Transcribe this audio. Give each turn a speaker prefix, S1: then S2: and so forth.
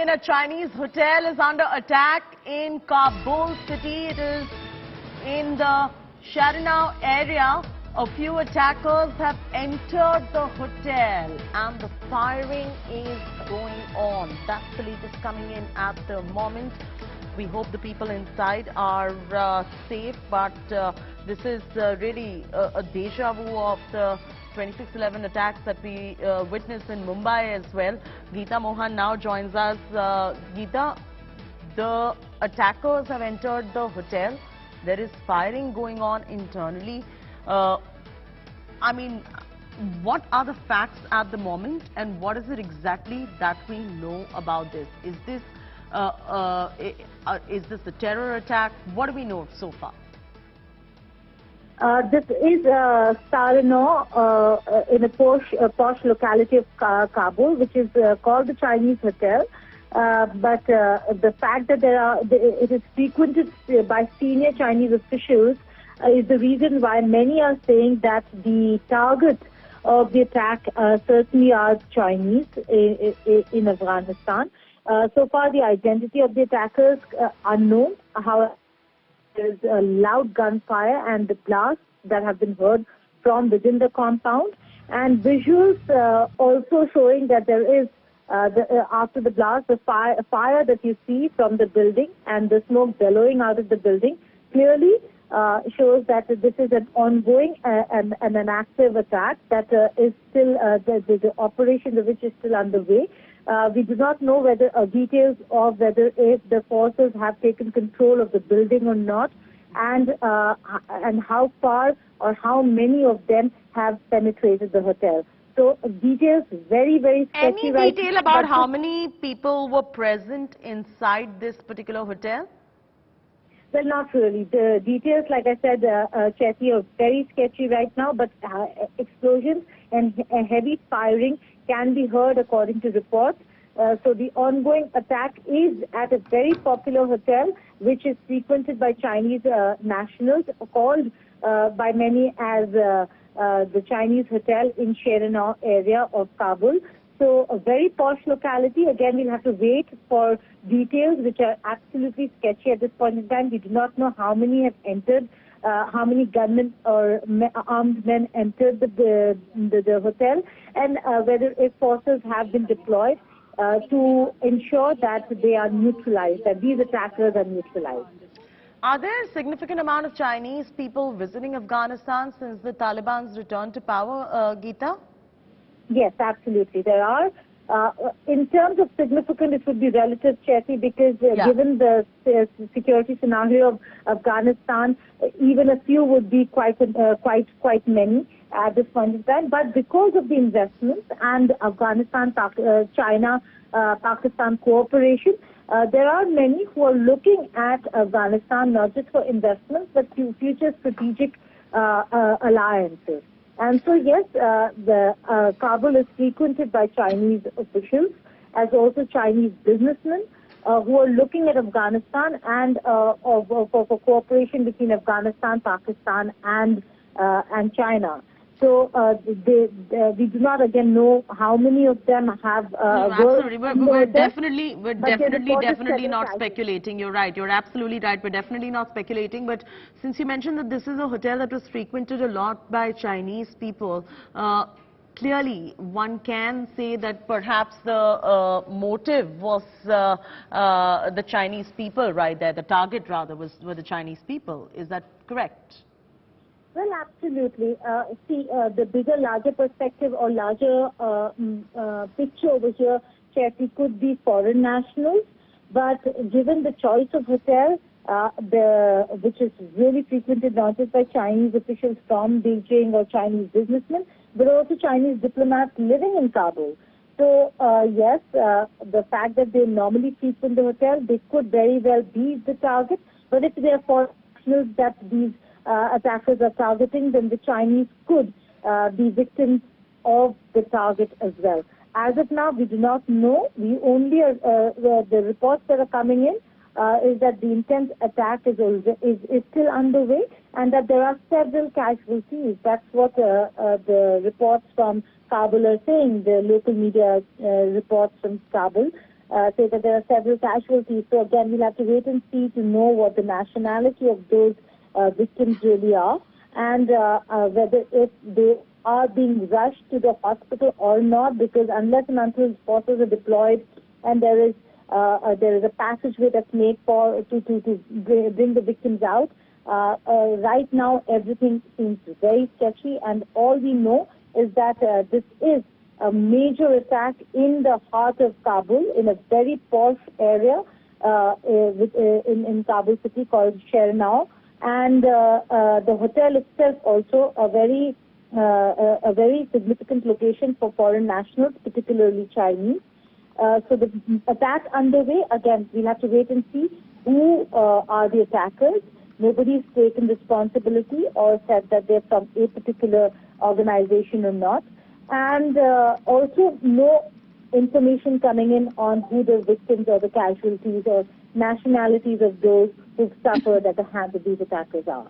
S1: in, a Chinese hotel is under attack in Kabul city. It is in the Shahr-e Naw area. A few attackers have entered the hotel and the firing is going on. That's the latest coming in at the moment. We hope the people inside are safe, but this is really a deja vu of the 26/11 attacks that we witnessed in Mumbai as well. Geeta Mohan now joins us. Geeta, the attackers have entered the hotel. There is firing going on internally. I mean, what are the facts at the moment, and what is it exactly that we know about this? Is this a terror attack? What do we know so far?
S2: This is Shahr-e Naw in a posh locality of Kabul, which is called the Chinese Hotel. But the fact that it is frequented by senior Chinese officials is the reason why many are saying that the target of the attack certainly are Chinese in Afghanistan. So far, the identity of the attackers unknown. However, there is a loud gunfire and the blasts that have been heard from within the compound, and visuals also showing that there is after the blast, the fire that you see from the building and the smoke billowing out of the building clearly shows that this is an ongoing and an active attack that is still the operation of which is still underway. We do not know whether details of whether if the forces have taken control of the building or not, and how far or how many of them have penetrated the hotel. So details very, very sketchy.
S1: Any detail about how many people were present inside this particular hotel?
S2: Well, not really. The details, like I said, Chetty, are very sketchy right now, but explosions and heavy firing can be heard according to reports. So the ongoing attack is at a very popular hotel, which is frequented by Chinese nationals, called by many as the Chinese Hotel in Shahr-e Naw area of Kabul. So a very posh locality. Again, we'll have to wait for details, which are absolutely sketchy at this point in time. We do not know how many have entered, how many gunmen or armed men entered the hotel, and whether if forces have been deployed to ensure that they are neutralized, that these attackers are neutralized.
S1: Are there a significant amount of Chinese people visiting Afghanistan since the Taliban's return to power, Geeta?
S2: Yes, absolutely. There are. In terms of significance, it would be relative, Chetty, because given the security scenario of Afghanistan, even a few would be quite many at this point in time. But because of the investments and China-Pakistan cooperation, there are many who are looking at Afghanistan not just for investments but future strategic alliances. And so, yes, Kabul is frequented by Chinese officials, as also Chinese businessmen who are looking at Afghanistan and for cooperation between Afghanistan, Pakistan, and China. So we do not again know how many of them have.
S1: No, absolutely, we're definitely not speculating. You're right. You're absolutely right. We're definitely not speculating. But since you mentioned that this is a hotel that was frequented a lot by Chinese people, clearly one can say that perhaps the motive was the Chinese people right there. The target rather were the Chetty people. Is that correct?
S2: Well, absolutely. See, the bigger, larger perspective or larger picture over here, Chetty, could be foreign nationals. But given the choice of hotel, which is really frequented not just by Chinese officials from Beijing or Chinese businessmen, but also Chinese diplomats living in Kabul. So, yes, the fact that they normally frequent the hotel, they could very well be the target. But if they are foreign nationals that these attackers are targeting, then the Chinese could be victims of the target as well. As of now, we do not know. We only the reports that are coming in is that the intense attack is still underway, and that there are several casualties. That's what the reports from Kabul are saying. The local media reports from Kabul. say that there are several casualties. So again, we'll have to wait and see to know what the nationality of those victims really are, and whether if they are being rushed to the hospital or not, because unless and until forces are deployed and there is a passageway that's made to bring the victims out. Right now, everything seems very sketchy, and all we know is that this is a major attack in the heart of Kabul, in a very posh area in Kabul city called Shahr-e Naw, and the hotel itself also a very significant location for foreign nationals, particularly Chinese. So the attack underway. Again, we'll have to wait and see who are the attackers. Nobody's taken responsibility or said that they're from a particular organization or not. And also no information coming in on who the victims or the casualties or nationalities of those who've suffered at the hands of these attackers are.